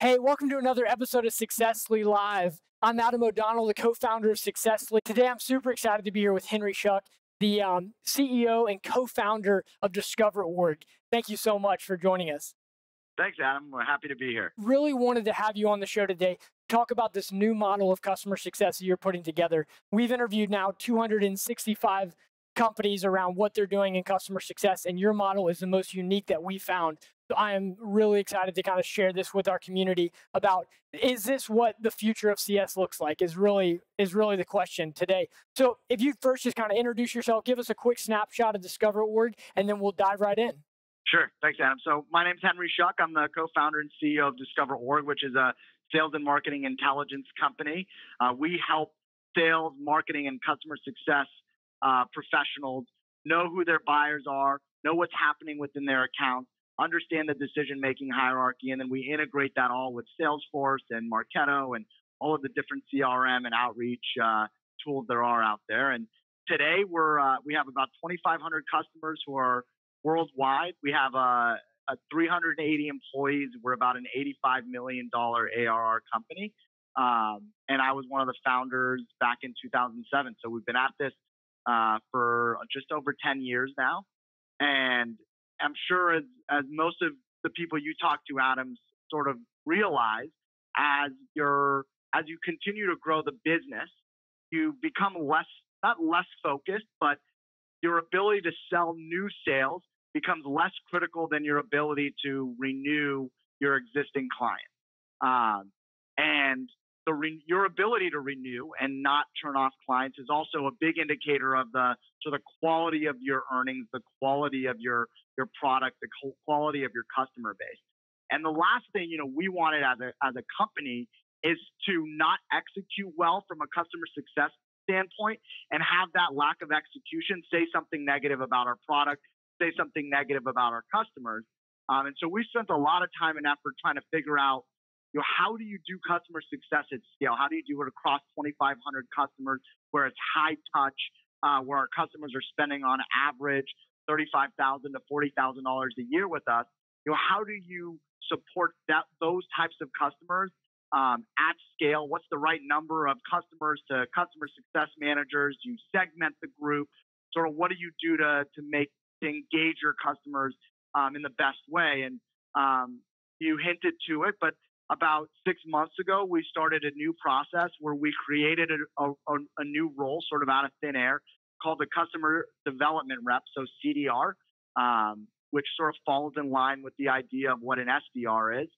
Hey, welcome to another episode of Successfully Live. I'm Adam O'Donnell, the co-founder of Successfully. Today, I'm super excited to be here with Henry Schuck, the CEO and co-founder of DiscoverOrg. Thank you so much for joining us. Thanks, Adam. We're happy to be here. Really wanted to have you on the show today, talk about this new model of customer success that you're putting together. We've interviewed now 265 companies around what they're doing in customer success, and your model is the most unique that we found. So I am really excited to kind of share this with our community about, is this what the future of CS looks like, is really the question today. So if you first just kind of introduce yourself, give us a quick snapshot of DiscoverOrg, and then we'll dive right in. Sure. Thanks, Adam. So my name's Henry Schuck. I'm the co-founder and CEO of DiscoverOrg, which is a sales and marketing intelligence company. We help sales, marketing, and customer success professionals know who their buyers are, know what's happening within their accounts, understand the decision-making hierarchy, and then we integrate that all with Salesforce and Marketo and all of the different CRM and outreach tools there are out there. And today we have about 2,500 customers who are worldwide. We have 380 employees. We're about an $85 million ARR company. And I was one of the founders back in 2007. So we've been at this for just over 10 years now. And I'm sure as most of the people you talk to, Adam, sort of realize, as you continue to grow the business, you become not less focused, but your ability to sell new sales becomes less critical than your ability to renew your existing clients. And your ability to renew and not turn off clients is also a big indicator of the quality of your earnings, the quality of your product, the quality of your customer base. And the last thing we wanted as a company is to not execute well from a customer success standpoint and have that lack of execution say something negative about our product, say something negative about our customers. And so we spent a lot of time and effort trying to figure out, how do you do customer success at scale? How do you do it across 2,500 customers where it's high touch, where our customers are spending on average $35,000 to $40,000 a year with us? How do you support those types of customers at scale? What's the right number of customers to customer success managers? You segment the group. Sort of what do you do to engage your customers in the best way? And you hinted to it, but about 6 months ago, we started a new process where we created a new role sort of out of thin air called the Customer Development Rep, so CDR, which sort of falls in line with the idea of what an SDR is.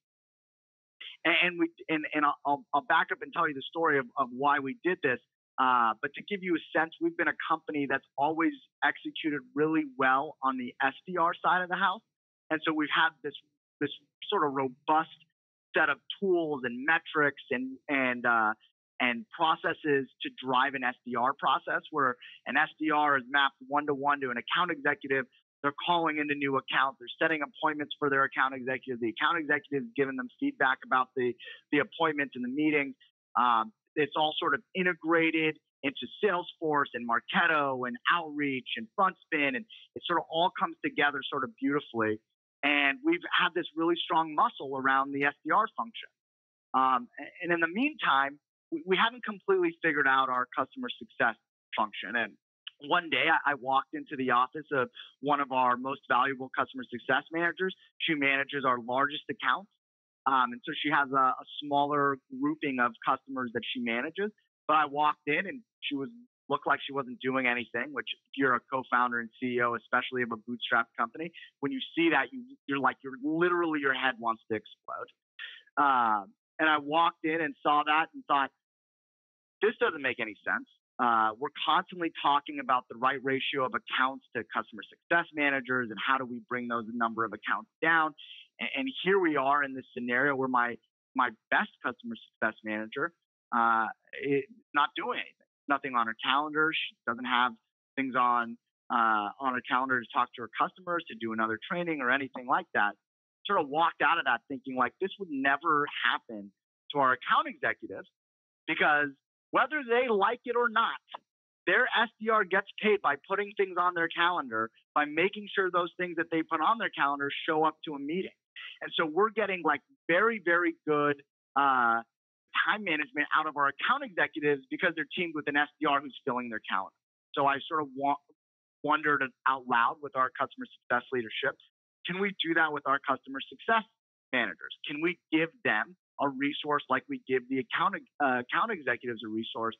And I'll back up and tell you the story of why we did this. But to give you a sense, we've been a company that's always executed really well on the SDR side of the house. And so we've had this sort of robust set of tools and metrics and processes to drive an SDR process, where an SDR is mapped one-to-one to an account executive. They're calling into new accounts. They're setting appointments for their account executive. The account executive is giving them feedback about the appointments and the meetings. It's all sort of integrated into Salesforce and Marketo and Outreach and FrontSpin, and it sort of all comes together sort of beautifully. And we've had this really strong muscle around the SDR function. And in the meantime, we haven't completely figured out our customer success function. And one day I walked into the office of one of our most valuable customer success managers. She manages our largest accounts. And so she has a smaller grouping of customers that she manages. But I walked in and she looked like she wasn't doing anything, which if you're a co-founder and CEO, especially of a bootstrap company, when you see that, you're literally, your head wants to explode. And I walked in and saw that and thought, this doesn't make any sense. We're constantly talking about the right ratio of accounts to customer success managers and how do we bring those number of accounts down. And here we are in this scenario where my best customer success manager is not doing anything. Nothing on her calendar. She doesn't have things on her calendar to talk to her customers, to do another training or anything like that. Sort of walked out of that thinking like this would never happen to our account executives, because whether they like it or not, their SDR gets paid by putting things on their calendar, by making sure those things that they put on their calendar show up to a meeting. And so we're getting like very, very good time management out of our account executives because they're teamed with an SDR who's filling their calendar. So I sort of wondered out loud with our customer success leadership, can we do that with our customer success managers? Can we give them a resource like we give the account executives a resource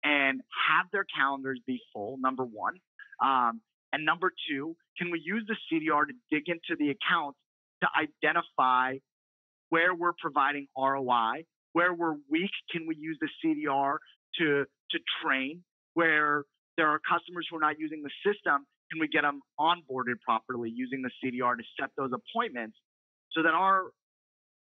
and have their calendars be full, number one? And number two, can we use the CDR to dig into the accounts to identify where we're providing ROI, where we're weak? Can we use the CDR to train? Where there are customers who are not using the system, can we get them onboarded properly using the CDR to set those appointments so that our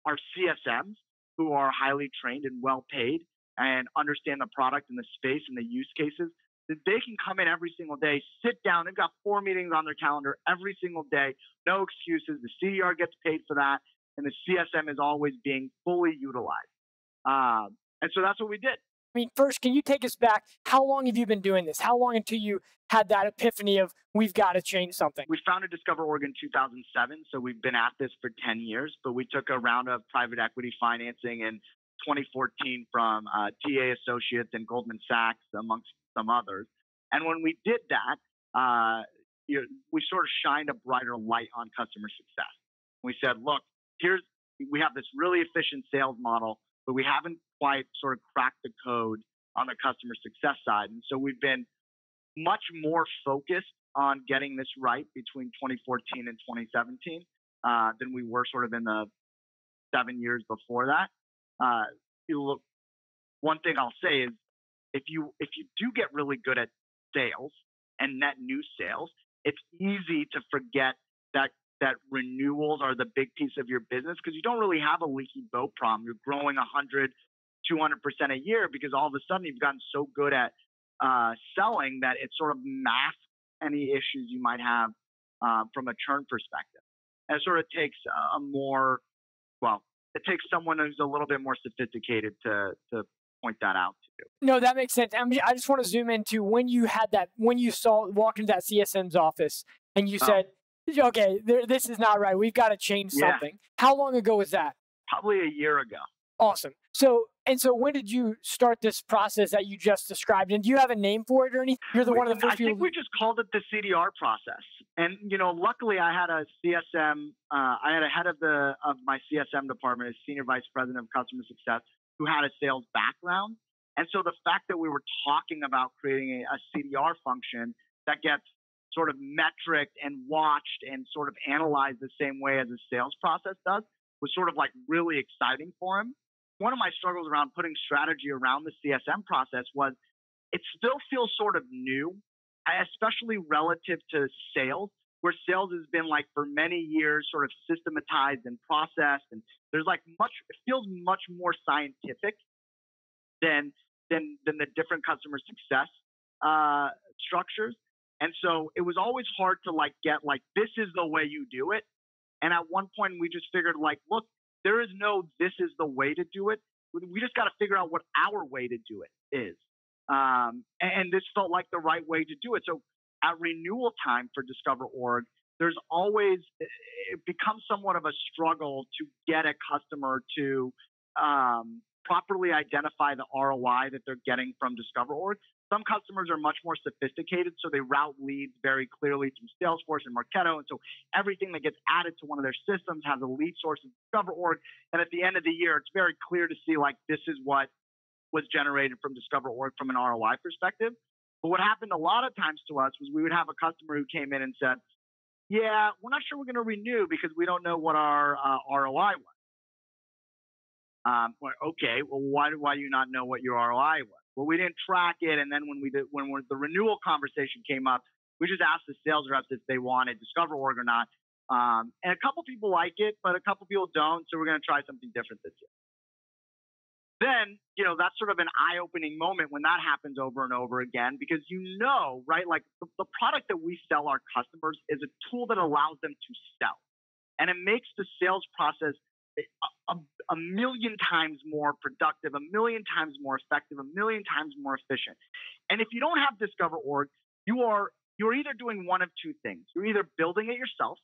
CSMs, who are highly trained and well paid and understand the product and the space and the use cases, that they can come in every single day, sit down. They've got 4 meetings on their calendar every single day, no excuses. The CDR gets paid for that, and the CSM is always being fully utilized. And so that's what we did. I mean, first, can you take us back? How long have you been doing this? How long until you had that epiphany of we've got to change something? We founded DiscoverOrg in 2007, so we've been at this for 10 years, but we took a round of private equity financing in 2014 from TA Associates and Goldman Sachs, amongst some others. And when we did that, we sort of shined a brighter light on customer success. We said, look, we have this really efficient sales model, but we haven't quite sort of cracked the code on the customer success side. And so we've been much more focused on getting this right between 2014 and 2017 than we were sort of in the 7 years before that. Look, one thing I'll say is if you do get really good at sales and net new sales, it's easy to forget that renewals are the big piece of your business because you don't really have a leaky boat problem. You're growing 100, 200% a year because all of a sudden you've gotten so good at selling that it sort of masks any issues you might have from a churn perspective. And it sort of takes it takes someone who's a little bit more sophisticated to point that out to you. No, that makes sense. I just want to zoom into when you walked into that CSM's office and you said, okay, this is not right. We've got to change something. How long ago was that? Probably a year ago. Awesome. So when did you start this process that you just described? And do you have a name for it or anything? You're one of the first people. I think we just called it the CDR process. And luckily I had a CSM. I had a head of my CSM department, a senior vice president of customer success, who had a sales background. And so the fact that we were talking about creating a CDR function that gets sort of metriced and watched and sort of analyzed the same way as a sales process does was sort of like really exciting for him. One of my struggles around putting strategy around the CSM process was it still feels sort of new, especially relative to sales, where sales has been like for many years sort of systematized and processed. And there's like it feels much more scientific than the different customer success structures. And so it was always hard to get this is the way you do it. And at one point we just figured look, there is no this is the way to do it. We just got to figure out what our way to do it is. And this felt like the right way to do it. So at renewal time for DiscoverOrg, there's always, it becomes somewhat of a struggle to get a customer to properly identify the ROI that they're getting from DiscoverOrg. Some customers are much more sophisticated, so they route leads very clearly through Salesforce and Marketo. And so everything that gets added to one of their systems has a lead source in DiscoverOrg. And at the end of the year, it's very clear to see this is what was generated from DiscoverOrg from an ROI perspective. But what happened a lot of times to us was we would have a customer who came in and said, yeah, we're not sure we're going to renew because we don't know what our ROI was. Okay, well, why do you not know what your ROI was? Well, we didn't track it, and then when the renewal conversation came up, we just asked the sales reps if they wanted DiscoverOrg or not. And a couple people like it, but a couple people don't, so we're going to try something different this year. Then, that's sort of an eye-opening moment when that happens over and over again, because right, the product that we sell our customers is a tool that allows them to sell. And it makes the sales process a million times more productive, a million times more effective, a million times more efficient. And if you don't have DiscoverOrg, you're either doing one of two things. You're either building it yourself,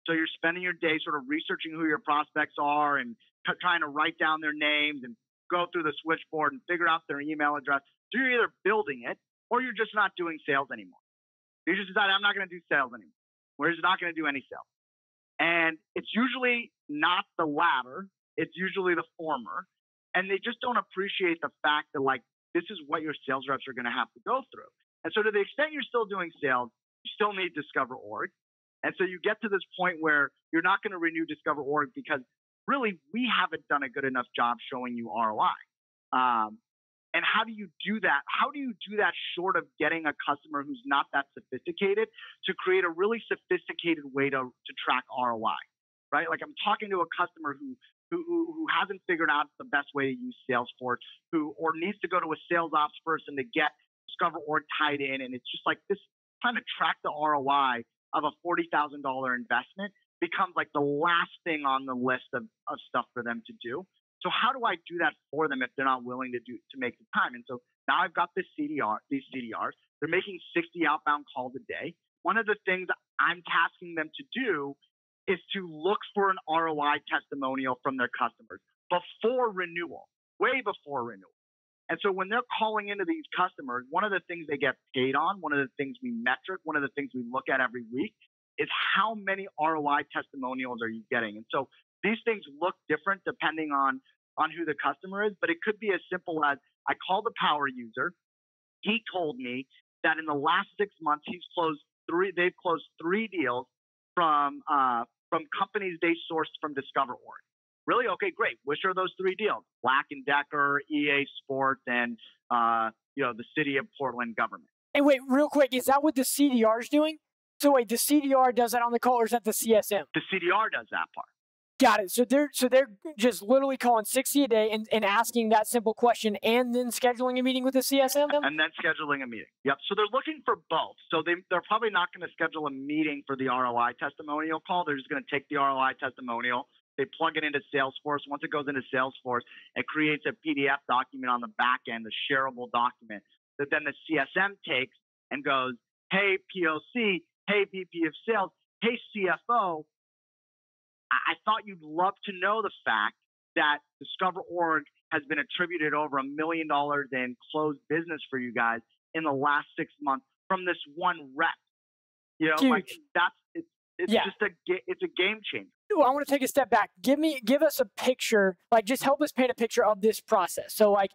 So you're spending your day sort of researching who your prospects are and trying to write down their names and go through the switchboard and figure out their email address. So you're either building it or you're just not doing sales anymore. You just decide, I'm not going to do sales anymore. We're just not going to do any sales. And it's usually not the latter. It's usually the former. And they just don't appreciate the fact that, like, this is what your sales reps are going to have to go through. And so to the extent you're still doing sales, you still need DiscoverOrg. And so you get to this point where you're not going to renew DiscoverOrg because really we haven't done a good enough job showing you ROI. And how do you do that? How do you do that short of getting a customer who's not that sophisticated to create a really sophisticated way to track ROI, right? Like I'm talking to a customer who hasn't figured out the best way to use Salesforce, or needs to go to a sales ops person to get DiscoverOrg tied in. And it's just like this, trying to track the ROI of a $40,000 investment becomes like the last thing on the list of stuff for them to do. So how do I do that for them if they're not willing to make the time? And so now I've got these CDRs. They're making 60 outbound calls a day. One of the things I'm tasking them to do is to look for an ROI testimonial from their customers before renewal, way before renewal. And so when they're calling into these customers, one of the things they get paid on, one of the things we metric, one of the things we look at every week is how many ROI testimonials are you getting? And so these things look different depending on who the customer is, but it could be as simple as I called a power user. He told me that in the last 6 months, they've closed 3 deals from companies they sourced from DiscoverOrg. Really? Okay, great. Which are those 3 deals? Black & Decker, EA Sports, and the City of Portland government. And wait, real quick, is that what the CDR is doing? So wait, the CDR does that on the call, or is that the CSM? The CDR does that part. Got it. So they're just literally calling 60 a day and asking that simple question and then scheduling a meeting with the CSM? And then scheduling a meeting. Yep. So they're looking for both. So they're probably not going to schedule a meeting for the ROI testimonial call. They're just going to take the ROI testimonial. They plug it into Salesforce. Once it goes into Salesforce, it creates a PDF document on the back end, a shareable document that then the CSM takes and goes, hey, POC, hey, VP of Sales, hey, CFO, I thought you'd love to know the fact that DiscoverOrg has been attributed over $1 million in closed business for you guys in the last 6 months from this one rep. You know, Huge. like it's a game changer. Well, I want to take a step back. Give us a picture, like just help us paint a picture of this process. So like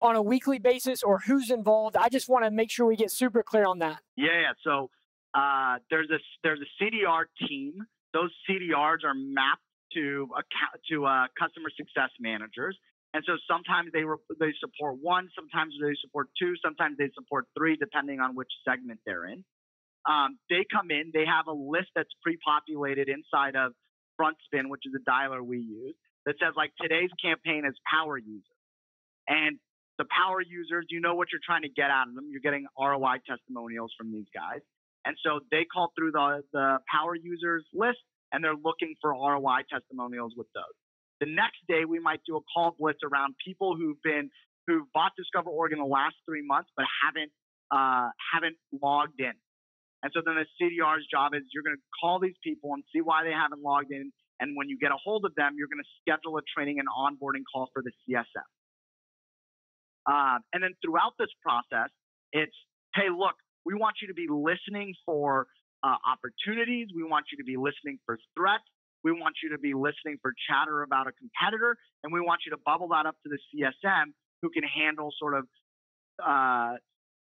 on a weekly basis or who's involved. I just want to make sure we get super clear on that. Yeah. So there's a CDR team. Those CDRs are mapped to customer success managers. And so sometimes they support 1, sometimes they support 2, sometimes they support 3, depending on which segment they're in. They come in, they have a list that's pre-populated inside of FrontSpin, which is a dialer we use, that says like today's campaign is power users. And the power users, you know what you're trying to get out of them. You're getting ROI testimonials from these guys. And so they call through the power users list and they're looking for ROI testimonials with those. The next day, we might do a call blitz around people who've bought DiscoverOrg in the last 3 months, but haven't logged in. And so then the CDR's job is you're going to call these people and see why they haven't logged in. And when you get a hold of them, you're going to schedule a training and onboarding call for the CSM. And then throughout this process, it's, hey, look, we want you to be listening for opportunities. We want you to be listening for threats. We want you to be listening for chatter about a competitor. And we want you to bubble that up to the CSM who can handle sort of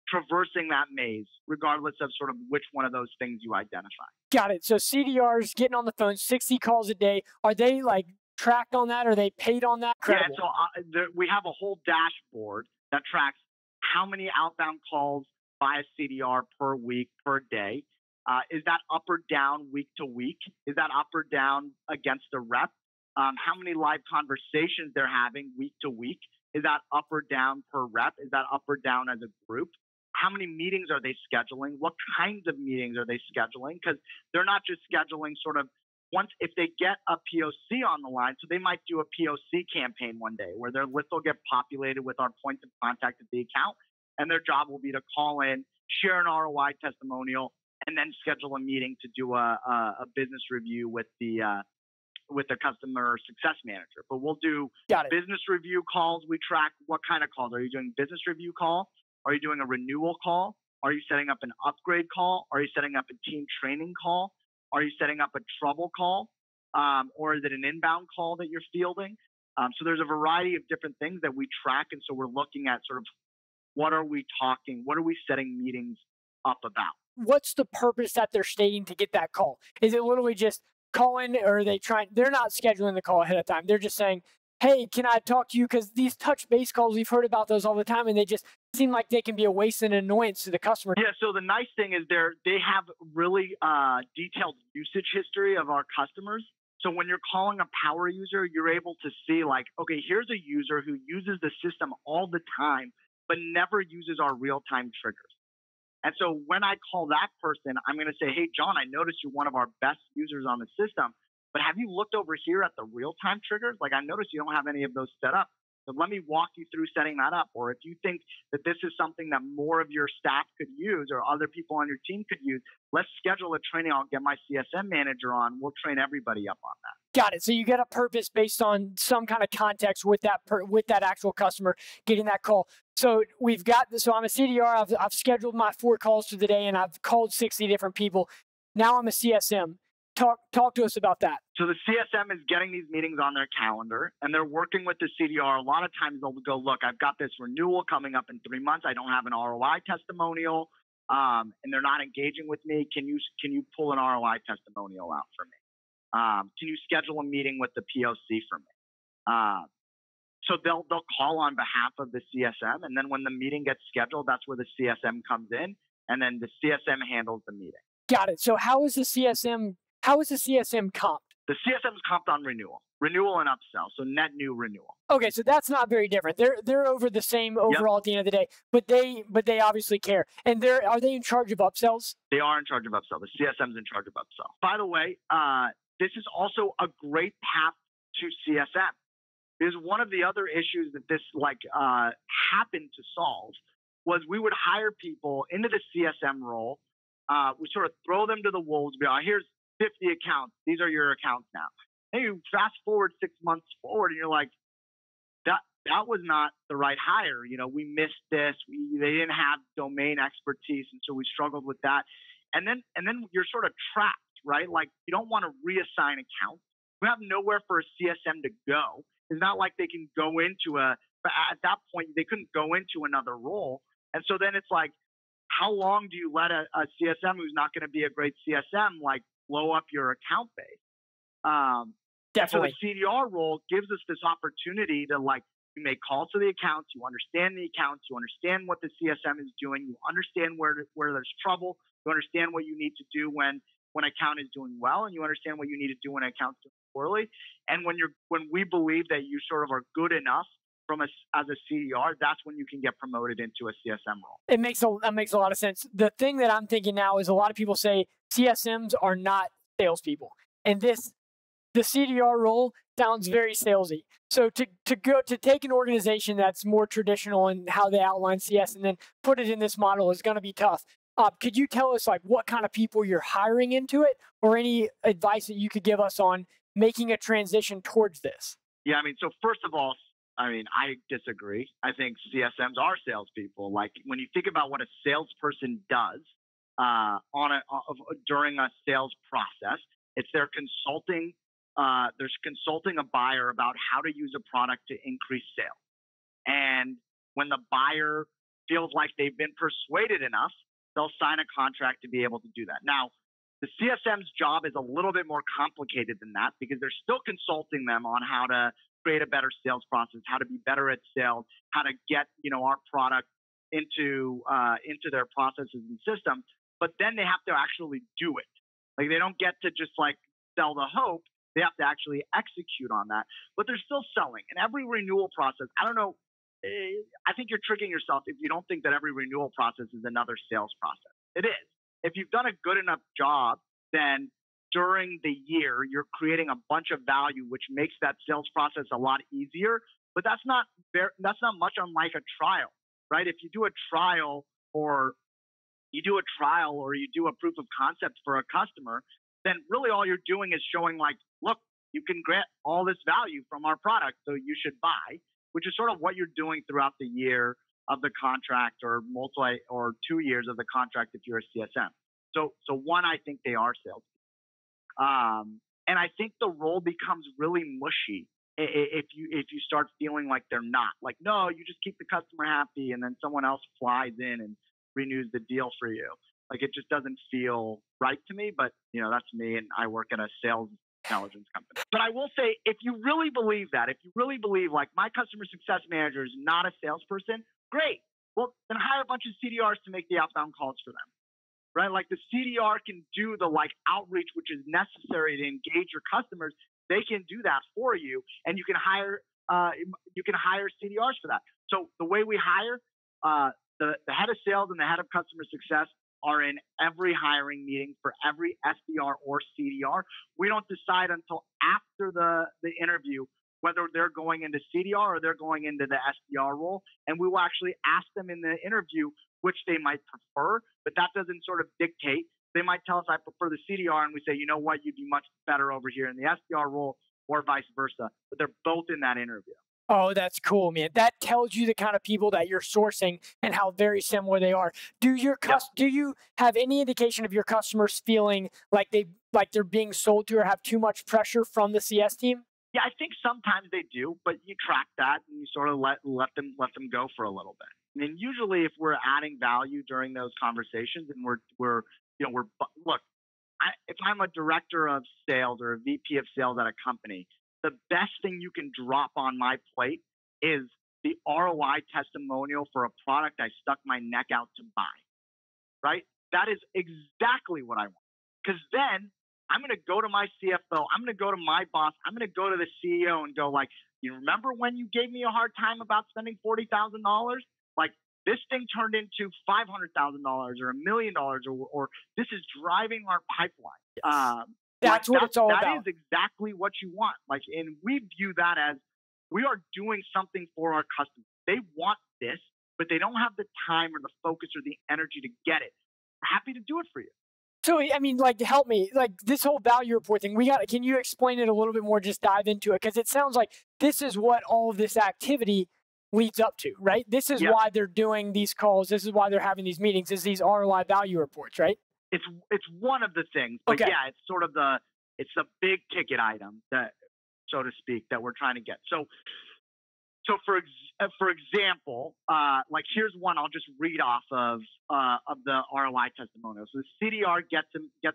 traversing that maze, regardless of sort of which one of those things you identify. Got it. So CDRs getting on the phone, 60 calls a day. Are they like tracked on that? Are they paid on that? Incredible. Yeah, so we have a whole dashboard that tracks how many outbound calls by a CDR per week, per day. Is that up or down week to week? Is that up or down against a rep? How many live conversations they're having week to week? Is that up or down per rep? Is that up or down as a group? How many meetings are they scheduling? What kinds of meetings are they scheduling? Because they're not just scheduling sort of if they get a POC on the line, so they might do a POC campaign one day where their list will get populated with our points of contact at the account, and their job will be to call in, share an ROI testimonial, and then schedule a meeting to do a business review with the customer success manager. But we'll do business review calls. We track what kind of calls. Are you doing business review call? Are you doing a renewal call? Are you setting up an upgrade call? Are you setting up a team training call? Are you setting up a trouble call? Or is it an inbound call that you're fielding? So there's a variety of different things that we track. And so we're looking at sort of what are we talking? What are we setting meetings up about? What's the purpose that they're stating to get that call? Is it literally just calling, or are they trying? They're not scheduling the call ahead of time. They're just saying, hey, can I talk to you? Because these touch base calls, we've heard about those all the time, and they just seem like they can be a waste and annoyance to the customer. Yeah, so the nice thing is they have really detailed usage history of our customers. So when you're calling a power user, you're able to see like, okay, here's a user who uses the system all the time, but never uses our real-time triggers. And so when I call that person, I'm going to say, hey, John, I noticed you're one of our best users on the system, but have you looked over here at the real-time triggers? Like, I noticed you don't have any of those set up. So let me walk you through setting that up. Or if you think that this is something that more of your staff could use or other people on your team could use, let's schedule a training. I'll get my CSM manager on. We'll train everybody up on that. Got it. So you get a purpose based on some kind of context with that actual customer getting that call. So we've got this. So I'm a CDR. I've scheduled my 4 calls for the day, and I've called 60 different people. Now I'm a CSM. Talk to us about that. So the CSM is getting these meetings on their calendar, and they're working with the CDR. A lot of times they'll go, look, I've got this renewal coming up in 3 months. I don't have an ROI testimonial, and they're not engaging with me. Can you pull an ROI testimonial out for me? Can you schedule a meeting with the POC for me? So they'll call on behalf of the CSM, and then when the meeting gets scheduled, that's where the CSM comes in, and then the CSM handles the meeting. Got it. So how is the CSM comped? The CSM is comped on renewal and upsell, so net new renewal. Okay, so that's not very different. They're over the same overall at the end of the day, but they obviously care. And are they in charge of upsells? They are in charge of upsell. The CSM's in charge of upsell. By the way, this is also a great path to CSM. Because one of the other issues that this happened to solve was we would hire people into the CSM role. We sort of throw them to the wolves. Be like, here's 50 accounts. These are your accounts now. And you fast forward 6 months forward, and you're like, that was not the right hire. You know, we missed this. They didn't have domain expertise, and so we struggled with that. And then you're sort of trapped, right? Like, you don't want to reassign accounts. We have nowhere for a CSM to go. It's not like they can go into at that point, they couldn't go into another role. And so then it's like, how long do you let a CSM who's not going to be a great CSM, like, blow up your account base? Definitely. So the CDR role gives us this opportunity to, like, you make calls to the accounts, you understand the accounts, you understand what the CSM is doing, you understand where there's trouble, you understand what you need to do when an account is doing well, and you understand what you need to do when an account's doing poorly. And when we believe that you sort of are good enough as a CDR, that's when you can get promoted into a CSM role. That makes a lot of sense. The thing that I'm thinking now is a lot of people say CSMs are not salespeople, and the CDR role sounds very salesy. So to take an organization that's more traditional in how they outline CS and then put it in this model is going to be tough. Could you tell us, like, what kind of people you're hiring into it, or any advice that you could give us on making a transition towards this? Yeah, I mean, so first of all, I disagree. I think CSMs are salespeople. Like, when you think about what a salesperson does during a sales process, it's they're consulting a buyer about how to use a product to increase sales. And when the buyer feels like they've been persuaded enough, they'll sign a contract to be able to do that. Now, the CSM's job is a little bit more complicated than that, because they're still consulting them on how to create a better sales process, how to be better at sales, how to get, our product into their processes and systems. But then they have to actually do it. Like, they don't get to just like sell the hope. They have to actually execute on that. But they're still selling. And every renewal process, I don't know, I think you're tricking yourself if you don't think that every renewal process is another sales process. It is. If you've done a good enough job, then during the year, you're creating a bunch of value, which makes that sales process a lot easier. But that's not much unlike a trial, right? If you do a trial for you do a trial or you do a proof of concept for a customer, then really all you're doing is showing like, look, you can get all this value from our product, so you should buy, which is sort of what you're doing throughout the year of the contract or 2 years of the contract if you're a CSM. So one, I think they are sales. And I think the role becomes really mushy if you start feeling like they're not. Like, no, you just keep the customer happy, and then someone else flies in and renews the deal for you. Like, it just doesn't feel right to me. But that's me, and I work at a sales intelligence company. But I will say, if you really believe that, if you really believe like my customer success manager is not a salesperson, great. Well, then hire a bunch of CDRs to make the outbound calls for them. Right? Like, the CDR can do the outreach, which is necessary to engage your customers. They can do that for you, and you can hire CDRs for that. So the way we hire, the head of sales and the head of customer success are in every hiring meeting for every SDR or CDR. We don't decide until after the interview whether they're going into CDR or they're going into the SDR role, and we will actually ask them in the interview which they might prefer, but that doesn't sort of dictate. They might tell us, I prefer the CDR, and we say, you know what, you'd be much better over here in the SDR role, or vice versa. But they're both in that interview. Oh, that's cool, man. That tells you the kind of people that you're sourcing and how very similar they are. Do you have any indication of your customers feeling like they're being sold to or have too much pressure from the CS team? Yeah, I think sometimes they do, but you track that and you sort of let them go for a little bit. I mean, usually if we're adding value during those conversations and if I'm a director of sales or a VP of sales at a company, the best thing you can drop on my plate is the ROI testimonial for a product I stuck my neck out to buy, right? That is exactly what I want. Because then I'm going to go to my CFO, I'm going to go to my boss, I'm going to go to the CEO and go like, you remember when you gave me a hard time about spending $40,000? Like, this thing turned into $500,000 or $1 million, or this is driving our pipeline. That's what it's all about. That is exactly what you want. Like, and we view that as we are doing something for our customers. They want this, but they don't have the time or the focus or the energy to get it. We're happy to do it for you. So, I mean, help me. This whole value report thing, can you explain it a little bit more, just dive into it? Because it sounds like this is what all of this activity leads up to, right? This is why they're doing these calls. This is why they're having these meetings, is these ROI value reports, right? It's one of the things, but yeah, it's sort of the big ticket item that, so to speak, that we're trying to get. So for example, here's one I'll just read off of the ROI testimonial. So the CDR gets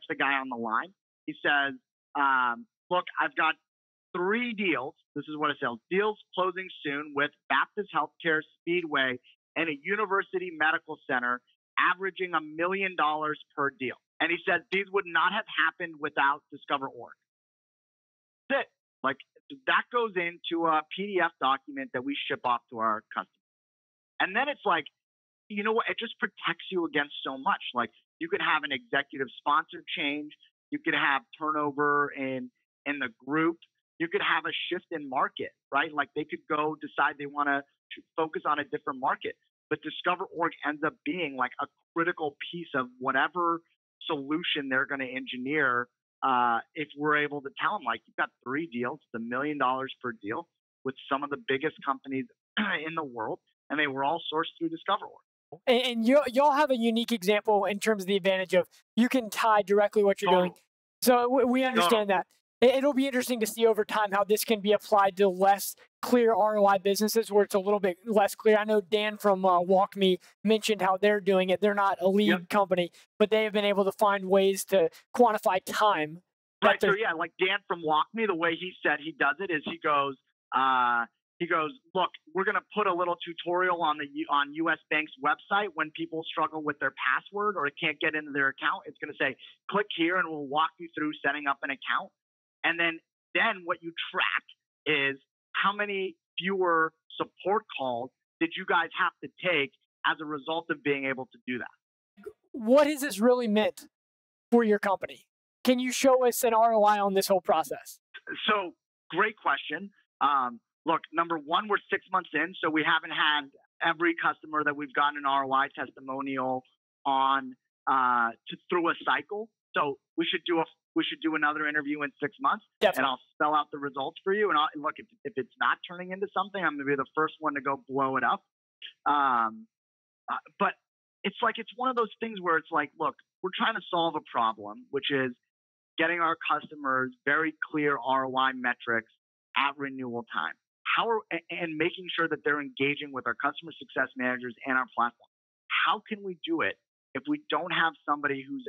the guy on the line. He says, look, I've got 3 deals. This is what it says. Deals closing soon with Baptist Healthcare, Speedway, and a university medical center, averaging $1 million per deal. And he said these would not have happened without DiscoverOrg. That's it. That goes into a PDF document that we ship off to our customers. And then it's like, you know what? It just protects you against so much. Like, you could have an executive sponsor change. You could have turnover in the group. You could have a shift in market, right? Like, they could go decide they want to focus on a different market. But DiscoverOrg ends up being like a critical piece of whatever solution they're going to engineer. If we're able to tell them, like, you've got 3 deals, it's $1 million per deal with some of the biggest companies in the world, and they were all sourced through DiscoverOrg. And y'all have a unique example in terms of the advantage of you can tie directly what you're doing. So we understand that. It'll be interesting to see over time how this can be applied to less clear ROI businesses where it's a little bit less clear. I know Dan from WalkMe mentioned how they're doing it. They're not a lead company, but they have been able to find ways to quantify time. Right. So yeah, like Dan from WalkMe, the way he said he does it is he goes, look, we're going to put a little tutorial on US Bank's website when people struggle with their password or can't get into their account. It's going to say, click here and we'll walk you through setting up an account. And then what you track is how many fewer support calls did you guys have to take as a result of being able to do that? What has this really meant for your company? Can you show us an ROI on this whole process? So, great question. Look, number one, we're 6 months in, so we haven't had every customer that we've gotten an ROI testimonial on through a cycle. So we should do another interview in 6 months, Definitely. and I'll spell out the results for you. And look, if it's not turning into something, I'm going to be the first one to go blow it up. But it's one of those things where it's like, look, we're trying to solve a problem, which is getting our customers very clear ROI metrics at renewal time. And making sure that they're engaging with our customer success managers and our platform. How can we do it if we don't have somebody who's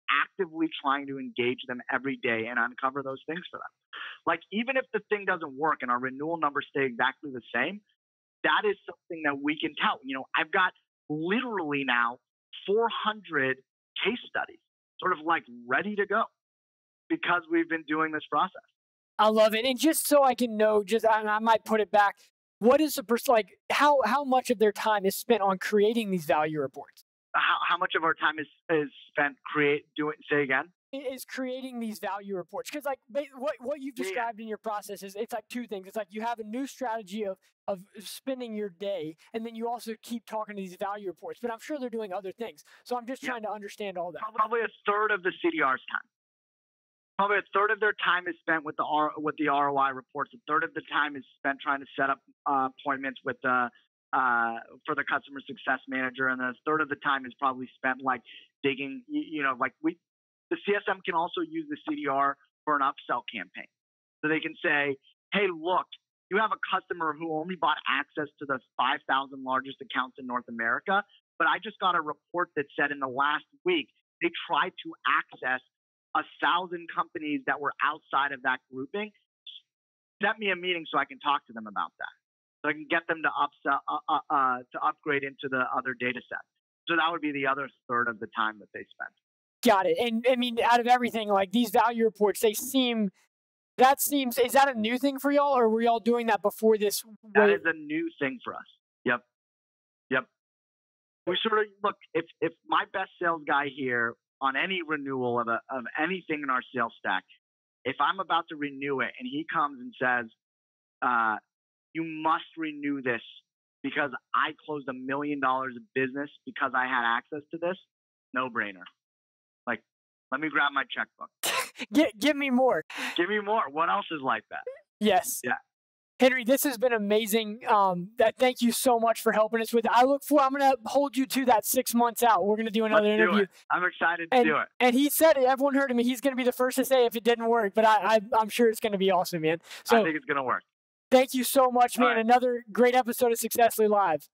actively trying to engage them every day and uncover those things for them? Like, even if the thing doesn't work and our renewal numbers stay exactly the same, that is something that we can tell. I've got literally now 400 case studies sort of like ready to go because we've been doing this process. I love it. And just so I can know, I might put it back, what is how much of their time is spent on creating these value reports? How much of our time is spent say again? Is creating these value reports. Because what you've described in your process is, it's like two things. It's like you have a new strategy of spending your day, and then you also keep talking to these value reports. But I'm sure they're doing other things. So I'm just trying to understand all that. Probably a third of the CDR's time. Probably a third of their time is spent with the ROI reports. A third of the time is spent trying to set up appointments with for the customer success manager, and then a third of the time is probably spent digging. The CSM can also use the CDR for an upsell campaign, so they can say, "Hey, look, you have a customer who only bought access to the 5,000 largest accounts in North America, but I just got a report that said in the last week they tried to access 1,000 companies that were outside of that grouping. Set me a meeting so I can talk to them about that. So I can get them to upgrade into the other data set." So that would be the other third of the time that they spend. Got it. And I mean, out of everything, like these value reports, is that a new thing for y'all, or were y'all doing that before this? That is a new thing for us. Yep. We sort of look, if my best sales guy here on any renewal of anything in our sales stack, if I'm about to renew it and he comes and says, you must renew this because I closed $1 million of business because I had access to this, no brainer. Like, let me grab my checkbook. Give me more. Give me more. What else is like that? Yes. Yeah. Henry, this has been amazing. Thank you so much for helping us with it. I'm going to hold you to that 6 months out. We're going to do another interview. I'm excited to do it. And he said it. Everyone heard him. He's going to be the first to say if it didn't work. But I'm sure it's going to be awesome, man. So I think it's going to work. Thank you so much, man. Right. Another great episode of Successfully Live.